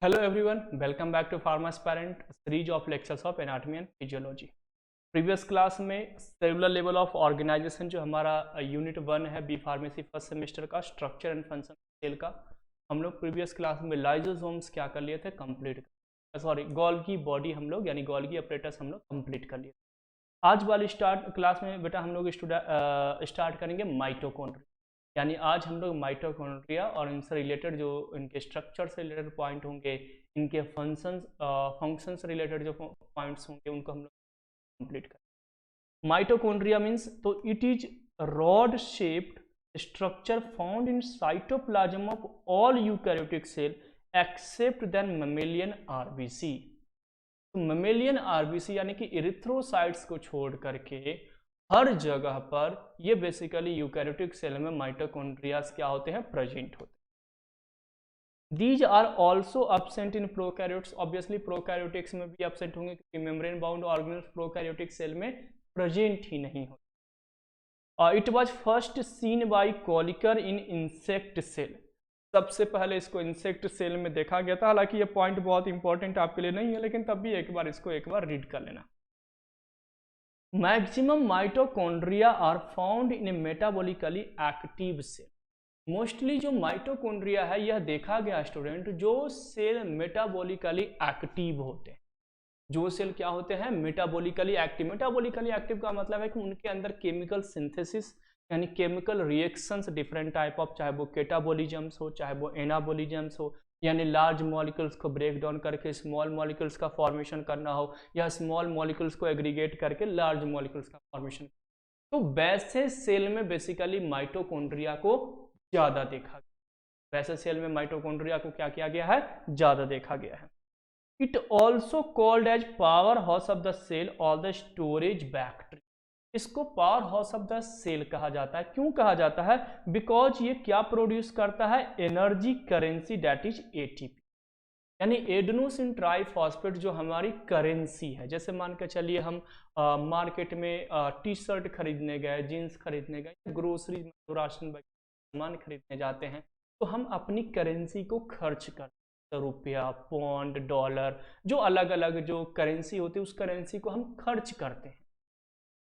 Hello everyone, welcome back to Pharmaspirant series of lectures of anatomy and physiology. Previous class में cellular level of organisation जो हमारा unit 1 है B pharmacy first semester का structure and function cell का, हम लोग previous class में lysosomes क्या कर लिए थे, कंप्लीट सॉरी गोल्गी बॉडी हम लोग यानी गोल्गी अपरेटस हम लोग कंप्लीट कर लिए। आज वाली क्लास में बेटा हम लोग स्टार्ट करेंगे माइटोकॉन्ड्रिया, यानी आज हम लोग माइटोकॉन्ड्रिया और इनसे रिलेटेड जो इनके स्ट्रक्चर से रिलेटेड पॉइंट होंगे, इनके फंक्शन से रिलेटेड जो पॉइंट्स होंगे उनको हम लोग कंप्लीट करें। माइटोकॉन्ड्रिया मींस तो it is rod shaped structure found in cytoplasm of all eukaryotic cell except then mammalian RBC. तो ममेलियन आरबीसी यानी कि इरिथ्रोसाइट्स को छोड़ करके हर जगह पर ये बेसिकली यूकैरियोटिक सेल में माइटोकॉन्ड्रियाज क्या होते हैं, प्रेजेंट होते हैं। These are also absent in prokaryotes, obviously prokaryotics में भी एब्सेंट होंगे क्योंकि membrane bound organelles prokaryotic cell में प्रेजेंट ही नहीं होते। It was first seen by Kolliker in insect cell, सबसे पहले इसको इंसेक्ट सेल में देखा गया था। हालांकि ये पॉइंट बहुत इंपॉर्टेंट आपके लिए नहीं है, लेकिन तब भी एक बार इसको रीड कर लेना। Maximum mitochondria are found in a metabolically active cell. Mostly जो माइटोकॉन्ड्रिया है यह देखा गया स्टूडेंट जो सेल मेटाबॉलिकली एक्टिव होते हैं। जो सेल क्या होते हैं, मेटाबॉलिकली एक्टिव। मेटाबॉलिकली एक्टिव का मतलब है कि उनके अंदर केमिकल सिंथेसिस यानी chemical reactions different type of, चाहे वो केटाबोलिजम्स हो चाहे वो एनाबोलिजम्स हो, यानी लार्ज मॉलिक्यूल्स को ब्रेक डाउन करके स्मॉल मॉलिक्यूल्स का फॉर्मेशन करना हो या स्मॉल मॉलिक्यूल्स को एग्रीगेट करके लार्ज मॉलिक्यूल्स का फॉर्मेशन। तो वैसे सेल में बेसिकली माइटोकॉन्ड्रिया को ज़्यादा देखा गया। वैसे सेल में माइटोकॉन्ड्रिया को क्या किया गया है, ज़्यादा देखा गया है। It also called as power house of the cell और द स्टोरेज बैक्ट्री। इसको power house of the cell कहा जाता है। क्यों कहा जाता है? बिकॉज ये क्या प्रोड्यूस करता है, energy currency, that is ATP, यानी एडेनोसिन ट्राइफॉस्फेट जो हमारी करेंसी है। जैसे मान के चलिए हम मार्केट में टी शर्ट खरीदने गए, जीन्स खरीदने गए, ग्रोसरी राशन सामान खरीदने जाते हैं, तो हम अपनी करेंसी को खर्च करते हैं। रुपया, पौंड, डॉलर, जो अलग अलग जो करेंसी होती है उस करेंसी को हम खर्च करते हैं।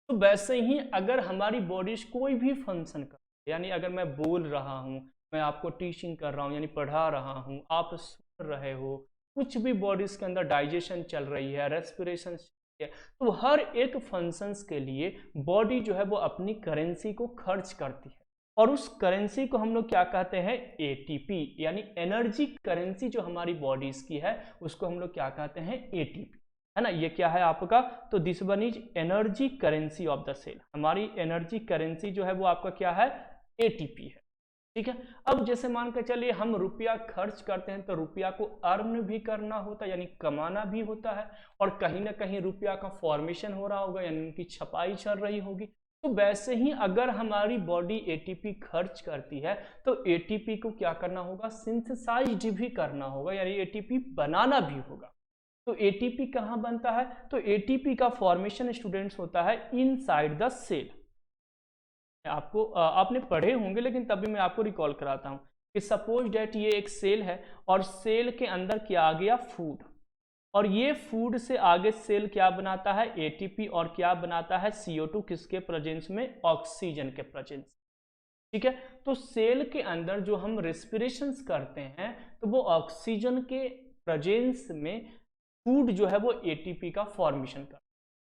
तो वैसे ही अगर हमारी बॉडी कोई भी फंक्शन कर, यानी अगर मैं बोल रहा हूँ, मैं आपको टीचिंग कर रहा हूँ यानी पढ़ा रहा हूँ, आप सुन रहे हो, कुछ भी बॉडीज के अंदर डाइजेशन चल रही है, रेस्पिरेशन चल रही है, तो हर एक फंक्शंस के लिए बॉडी जो है वो अपनी करेंसी को खर्च करती है। और उस करेंसी को हम लोग क्या कहते हैं, एटीपी, यानी एनर्जी करेंसी जो हमारी बॉडीज की है उसको हम लोग क्या कहते हैं, एटीपी, है ना। ये क्या है आपका, तो this one is energy currency of the cell. हमारी एनर्जी करेंसी जो है वो आपका क्या है, एटीपी है। ठीक है। अब जैसे मान कर चलिए हम रुपया खर्च करते हैं, तो रुपया को अर्न भी करना होता है यानी कमाना भी होता है, और कहीं ना कहीं रुपया का फॉर्मेशन हो रहा होगा यानी उनकी छपाई चल रही होगी। तो वैसे ही अगर हमारी बॉडी एटीपी खर्च करती है तो एटीपी को क्या करना होगा, सिंथेसाइज भी करना होगा, यानी एटीपी बनाना भी होगा। तो एटीपी कहाँ बनता है, तो एटीपी का फॉर्मेशन स्टूडेंट्स होता है इनसाइड द सेल। आपको आपने पढ़े होंगे लेकिन तभी मैं आपको रिकॉल कराता हूँ कि सपोज डेट ये एक सेल है और सेल के अंदर क्या आ गया, फूड, और ये फूड से आगे सेल क्या बनाता है, एटीपी, और क्या बनाता है, CO2, किसके प्रेजेंस में, ऑक्सीजन के प्रेजेंस। ठीक है। तो सेल के अंदर जो हम रेस्पिरेशन करते हैं तो वो ऑक्सीजन के प्रेजेंस में फूड जो है वो एटीपी का फॉर्मेशन कर,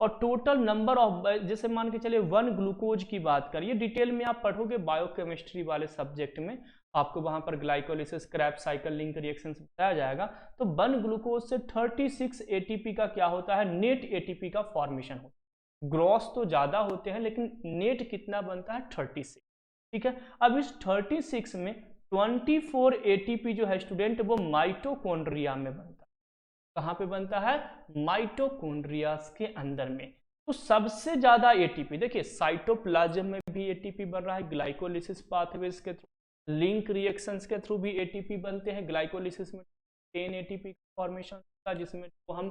और टोटल नंबर ऑफ, जैसे मान के चलिए 1 ग्लूकोज की बात करिए, डिटेल में आप पढ़ोगे बायोकेमिस्ट्री वाले सब्जेक्ट में, आपको वहां पर glycolysis, Krebs cycle, link reactions बताया जाएगा। तो 1 ग्लूकोज से 36 एटीपी का क्या होता है, नेट एटीपी का फॉर्मेशन होता है। ग्रॉस तो ज्यादा होते हैं लेकिन नेट कितना बनता है, 36। ठीक है। अब इस 36 में 24 एटीपी जो है स्टूडेंट वो माइटोकॉन्ड्रिया में बनता है। कहाँ पे बनता है, माइटोकॉन्ड्रियास के अंदर में। तो सबसे ज्यादा एटीपी देखिए साइटोप्लाज्म में भी एटीपी बन रहा है, ग्लाइकोलिसिस पाथवेज के थ्रू, लिंक रिएक्शंस के थ्रू भी एटीपी बनते हैं। ग्लाइकोलिसिस में 10 एटीपी फॉर्मेशन होता है जिसमें तो हम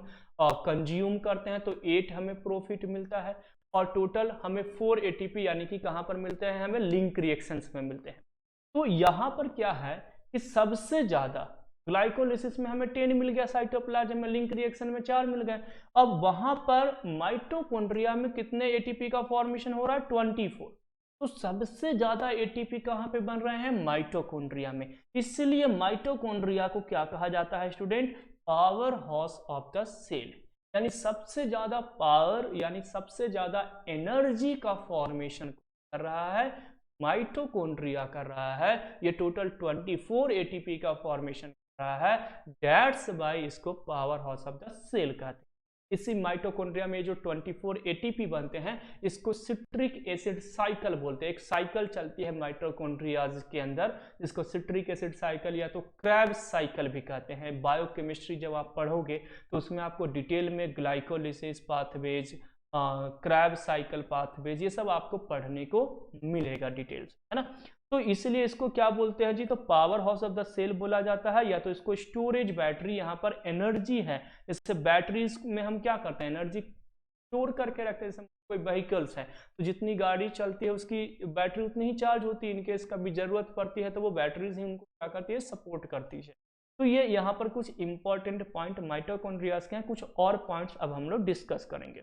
कंज्यूम करते हैं तो 8 हमें प्रॉफिट मिलता है, और टोटल हमें 4 एटीपी यानी कि कहाँ पर मिलते हैं, हमें लिंक रिएक्शंस में मिलते हैं। तो यहाँ पर क्या है कि सबसे ज्यादा ग्लाइकोलिसिस में हमें 10 मिल गया, साइटोप्लाज्म में लिंक रिएक्शन में 4 मिल गए। अब वहां पर माइटोकॉन्ड्रिया में कितने एटीपी का फॉर्मेशन हो रहा है? 24। तो सबसे ज्यादा एटीपी कहां पे बन रहे हैं? माइटोकॉन्ड्रिया में। इसलिए माइटोकॉन्ड्रिया को क्या कहा जाता है student? Power house of the cell, यानी सबसे ज्यादा पावर यानी सबसे ज्यादा एनर्जी का फॉर्मेशन कर रहा है माइटोकॉन्ड्रिया कर रहा है। ये टोटल 24 एटीपी का फॉर्मेशन कर रहा है, दैट्स वाई इसको power house of the cell कहते हैं। इसी माइटोकॉन्ड्रिया में जो 24 एटीपी बनते हैं इसको सिट्रिक एसिड साइकिल बोलते हैं। एक साइकिल चलती है माइटोकॉन्ड्रियाज के अंदर जिसको सिट्रिक एसिड साइकिल या तो क्रेब्स साइकिल भी कहते हैं। बायोकेमिस्ट्री जब आप पढ़ोगे तो उसमें आपको डिटेल में glycolysis pathways, Krebs cycle pathways, ये सब आपको पढ़ने को मिलेगा डिटेल्स, है ना। तो इसलिए इसको क्या बोलते हैं जी? तो power house of the cell बोला जाता है, या तो इसको स्टोरेज बैटरी, यहाँ पर एनर्जी है। इससे बैटरीज में हम क्या करते हैं? एनर्जी स्टोर करके रखते हैं। जैसे कोई व्हीकल्स है तो जितनी गाड़ी चलती है उसकी बैटरी उतनी ही चार्ज होती है, इनकेस कभी जरूरत पड़ती है तो वो बैटरीज ही उनको क्या करती है? सपोर्ट करती है। तो ये यहाँ पर कुछ इंपॉर्टेंट पॉइंट माइटोकॉन्ड्रियाज के हैं। कुछ और पॉइंट्स अब हम लोग डिस्कस करेंगे।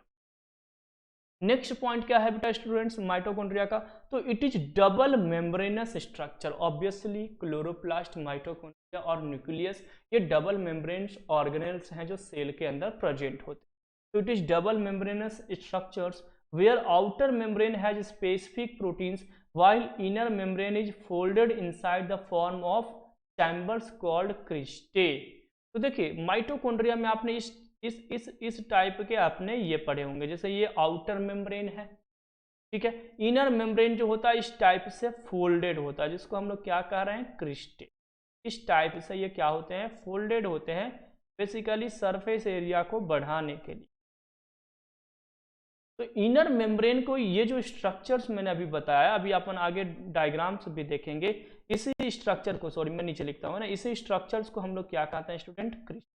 नेक्स्ट पॉइंट क्या है बेटा स्टूडेंट्स माइटोकॉन्ड्रिया का? तो it is double membranous structure. Obviously chloroplast, mitochondria और न्यूक्लियस ये डबल मेम्ब्रेन्स ऑर्गेनेल्स हैं जो सेल के अंदर प्रेजेंट होते हैं। तो it is double membranous structures where outer membrane has specific proteins while inner membrane is folded inside the form of chambers called cristae। तो देखिए माइटोकॉन्ड्रिया में आपने इस टाइप के आपने ये पढ़े होंगे। जैसे ये आउटर मेम्ब्रेन है, ठीक है। इनर मेम्ब्रेन जो होता है इस टाइप से फोल्डेड होता है, जिसको हम लोग क्या कह रहे हैं? क्रिस्टे। इस टाइप से ये क्या होते हैं? फोल्डेड होते हैं, बेसिकली सरफेस एरिया को बढ़ाने के लिए। तो इनर मेम्ब्रेन को ये जो स्ट्रक्चर्स मैंने अभी बताया, अभी अपन आगे डायग्राम्स भी देखेंगे, इसी स्ट्रक्चर को, सॉरी मैं नीचे लिखता हूँ ना, इसी स्ट्रक्चर्स को हम लोग क्या कहते हैं स्टूडेंट? क्रिस्टे।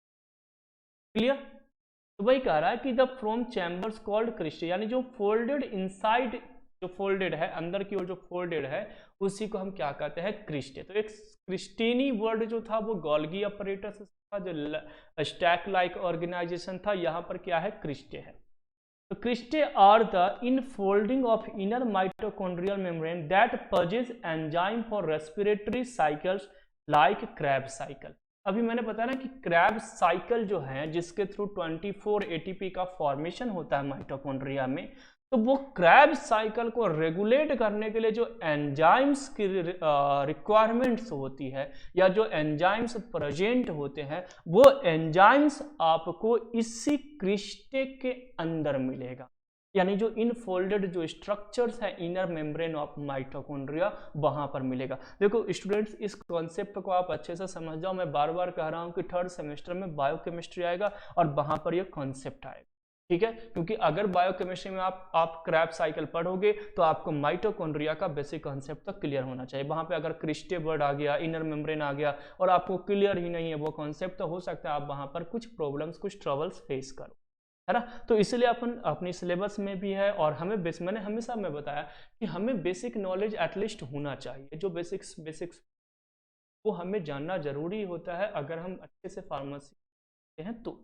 क्लियर? तो वही कह रहा है कि the from chambers called cristae, यानी जो फोल्डेड इनसाइड, जो फोल्डेड है अंदर की ओर जो फोल्डेड है उसी को हम क्या कहते हैं? क्रिस्टे। तो एक क्रिस्टीनी वर्ड जो था वो गोल्गी अपरेटस था, जो स्टैक लाइक ऑर्गेनाइजेशन था, यहाँ पर क्या है? क्रिस्टे है। तो cristae are the infolding of inner mitochondrial membrane that possess enzyme for respiratory cycles like Kreb cycle. अभी मैंने बताया ना कि क्रेब साइकिल जो है जिसके थ्रू 24 एटीपी का फॉर्मेशन होता है माइटोकॉन्ड्रिया में, तो वो क्रेब साइकिल को रेगुलेट करने के लिए जो एंजाइम्स की रिक्वायरमेंट्स होती है या जो एंजाइम्स प्रेजेंट होते हैं, वो एंजाइम्स आपको इसी क्रिस्टे के अंदर मिलेगा। यानी जो इनफोल्डेड जो स्ट्रक्चर्स है इनर मेम्ब्रेन ऑफ माइटोकॉन्ड्रिया, वहां पर मिलेगा। देखो स्टूडेंट्स इस कॉन्सेप्ट को आप अच्छे से समझ जाओ। मैं बार बार कह रहा हूं कि थर्ड सेमेस्टर में बायोकेमिस्ट्री आएगा और वहां पर यह कॉन्सेप्ट आएगा, ठीक है। क्योंकि अगर बायोकेमिस्ट्री में आप क्रेब साइकिल पढ़ोगे तो आपको माइटोकॉन्ड्रिया का बेसिक कॉन्सेप्ट तक क्लियर होना चाहिए। वहां पे अगर क्रिस्टे वर्ड आ गया, इनर मेम्ब्रेन आ गया और आपको क्लियर ही नहीं है वो कॉन्सेप्ट, तो हो सकता है आप वहां पर कुछ प्रॉब्लम्स, कुछ ट्रबल्स फेस करो, है ना। तो इसलिए अपन अपनी सिलेबस में भी है और हमें मैंने हमेशा मैं बताया कि हमें बेसिक नॉलेज एटलीस्ट होना चाहिए। जो बेसिक्स वो हमें जानना जरूरी होता है अगर हम अच्छे से फार्मेसी हैं तो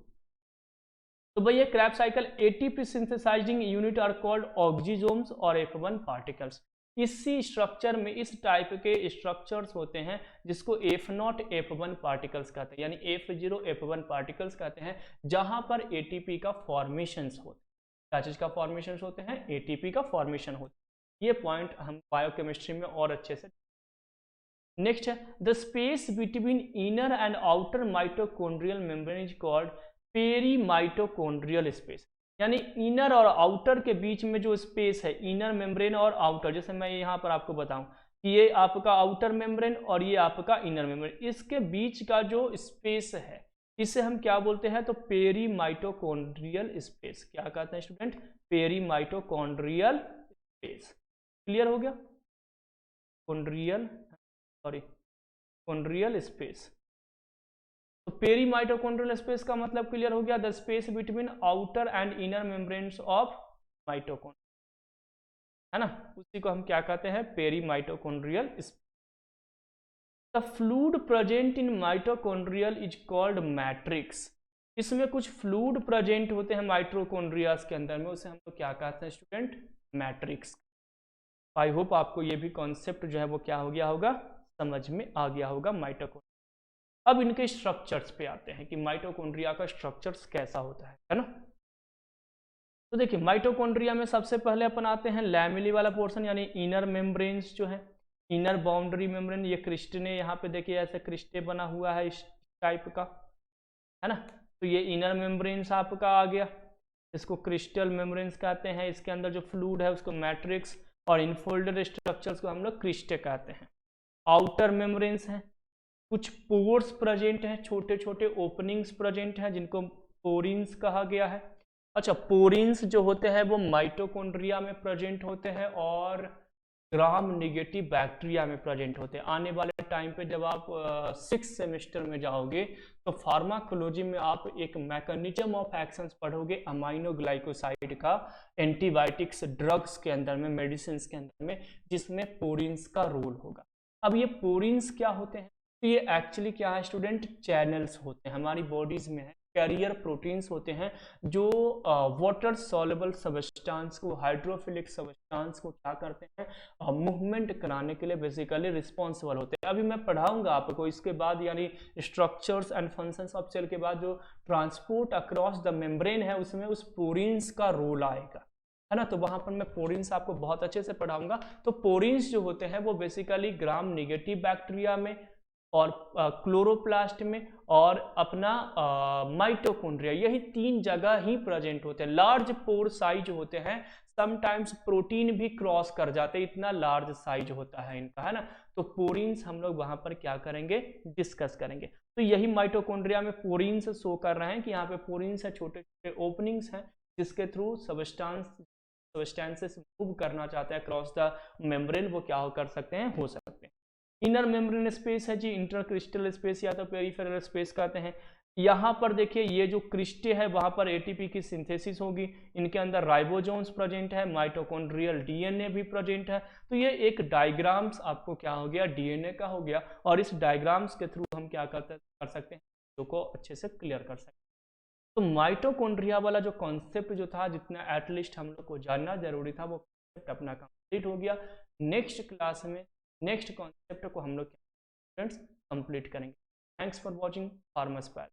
भैया Kreb cycle ATP synthesising unit are called oxysomes और F1 पार्टिकल्स। इसी स्ट्रक्चर में इस टाइप के स्ट्रक्चर्स होते हैं जिसको F0 F1 पार्टिकल्स कहते हैं, यानी F0 F1 पार्टिकल्स कहते हैं, जहां पर एटीपी का फॉर्मेशंस होते हैं। क्या चीज का फॉर्मेशंस होते हैं? एटीपी का फॉर्मेशन होता है। ये पॉइंट हम बायोकेमिस्ट्री में और अच्छे से। नेक्स्ट है the space between inner and outer mitochondrial membrane is called peri mitochondrial space. यानी इनर और आउटर के बीच में जो स्पेस है, इनर मेम्ब्रेन और आउटर, जैसे मैं यहाँ पर आपको बताऊं कि ये आपका आउटर मेम्ब्रेन और ये आपका इनर मेम्ब्रेन, इसके बीच का जो स्पेस है इसे हम क्या बोलते हैं? तो पेरी माइटोकॉन्ड्रियल स्पेस। क्या कहते हैं student? Peri mitochondrial space. Clear हो गया? Chondrial space. तो पेरी माइटोकॉन्ड्रियल स्पेस का मतलब क्लियर हो गया? The space between outer and inner membranes of mitochondria, है ना। उसी को हम क्या कहते हैं? Peri mitochondrial space. The fluid present in mitochondrial is called matrix. इसमें कुछ फ्लूइड प्रेजेंट होते हैं माइटोकॉन्ड्रियाज के अंदर में, उसे हम लोग क्या कहते हैं स्टूडेंट, मैट्रिक्स। आई होप आपको ये भी कॉन्सेप्ट जो है वो क्या हो गया होगा, समझ में आ गया होगा माइटोकॉन्ड्रिया। अब इनके स्ट्रक्चर्स पे आते हैं कि माइटोकॉन्ड्रिया का स्ट्रक्चर्स कैसा होता है ना। तो देखिए माइटोकॉन्ड्रिया में सबसे पहले अपन आते हैं लैमेली वाला पोर्शन, यानी इनर मेम्ब्रेन्स जो है, इनर बाउंड्री मेम्ब्रेन। ये क्रिस्टने यहाँ पे देखिए ऐसे क्रिस्टे बना हुआ है इस टाइप का, है ना। तो ये इनर मेम्ब्रेन्स आपका आ गया, इसको क्रिस्टल मेम्ब्रेन्स कहते हैं। इसके अंदर जो फ्लूइड है उसको मैट्रिक्स, और इनफोल्डेड स्ट्रक्चर्स को हम लोग क्रिस्टे कहते हैं। आउटर मेम्ब्रेन्स हैं, कुछ पोर्स प्रेजेंट हैं, छोटे छोटे ओपनिंग्स प्रेजेंट हैं जिनको पोरिन्स कहा गया है। अच्छा, पोरिन्स जो होते हैं वो माइटोकॉन्ड्रिया में प्रेजेंट होते हैं और ग्राम नेगेटिव बैक्टीरिया में प्रेजेंट होते हैं। आने वाले टाइम पे जब आप 6th सेमेस्टर में जाओगे तो फार्माकोलॉजी में आप एक मैकेनिज्म ऑफ एक्शंस पढ़ोगे अमाइनो ग्लाइकोसाइड का, एंटीबायोटिक्स ड्रग्स के अंदर में, मेडिसिन के अंदर में, जिसमें पोरिन्स का रोल होगा। अब ये पोरिन्स क्या होते हैं, तो ये एक्चुअली क्या है स्टूडेंट, चैनल्स होते हैं हमारी बॉडीज में, है कैरियर प्रोटीन्स होते हैं जो वाटर सॉल्युबल सब्सटेंस को, हाइड्रोफिलिक सब्सटेंस को क्या करते हैं, मूवमेंट कराने के लिए बेसिकली रिस्पॉन्सिबल होते हैं। अभी मैं पढ़ाऊंगा आपको इसके बाद, यानी structures and functions of cell के बाद जो ट्रांसपोर्ट अक्रॉस द मेम्ब्रेन है उसमें उस पोरिन्स का रोल आएगा, है ना। तो वहां पर मैं पोरिन्स आपको बहुत अच्छे से पढ़ाऊंगा। तो पोरिन्स जो होते हैं वो बेसिकली ग्राम नेगेटिव बैक्टीरिया में और क्लोरोप्लास्ट में और अपना माइटोकॉन्ड्रिया, यही 3 जगह ही प्रेजेंट होते हैं। लार्ज पोर साइज होते हैं, समटाइम्स प्रोटीन भी क्रॉस कर जाते हैं, इतना लार्ज साइज होता है इनका, है ना। तो पोरिन्स हम लोग वहां पर क्या करेंगे, डिस्कस करेंगे। तो यही माइटोकॉन्ड्रिया में पोरिन्स शो कर रहे हैं कि यहाँ पे पोरिन्स है, छोटे छोटे ओपनिंग्स हैं जिसके थ्रू सब्सटेंसेस मूव करना चाहते हैं क्रॉस द मेम्ब्रेन, वो क्या कर सकते हैं, हो सकते हैं। इनर मेम्ब्रेन स्पेस है जी, इंटरक्रिस्टल स्पेस या तो पेरिफेरल स्पेस कहते हैं। यहाँ पर देखिए ये जो क्रिस्टे है वहां पर एटीपी की सिंथेसिस होगी, इनके अंदर राइबोसोम्स प्रेजेंट है, माइटोकॉन्ड्रियल डीएनए भी प्रेजेंट है। तो ये एक डायग्राम्स आपको क्या हो गया, डीएनए का हो गया, और इस डायग्राम्स के थ्रू हम क्या कर सकते हैं, को अच्छे से क्लियर कर सकते हैं। तो माइटोकॉन्ड्रिया वाला जो कॉन्सेप्ट जो था, जितना एटलीस्ट हम लोग को जानना जरूरी था, वो कॉन्सेप्ट अपना कंप्लीट हो गया। नेक्स्ट क्लास में नेक्स्ट कॉन्सेप्ट को हम लोग स्टूडेंट्स कंप्लीट करेंगे। Thanks for watching फार्मास्पायर।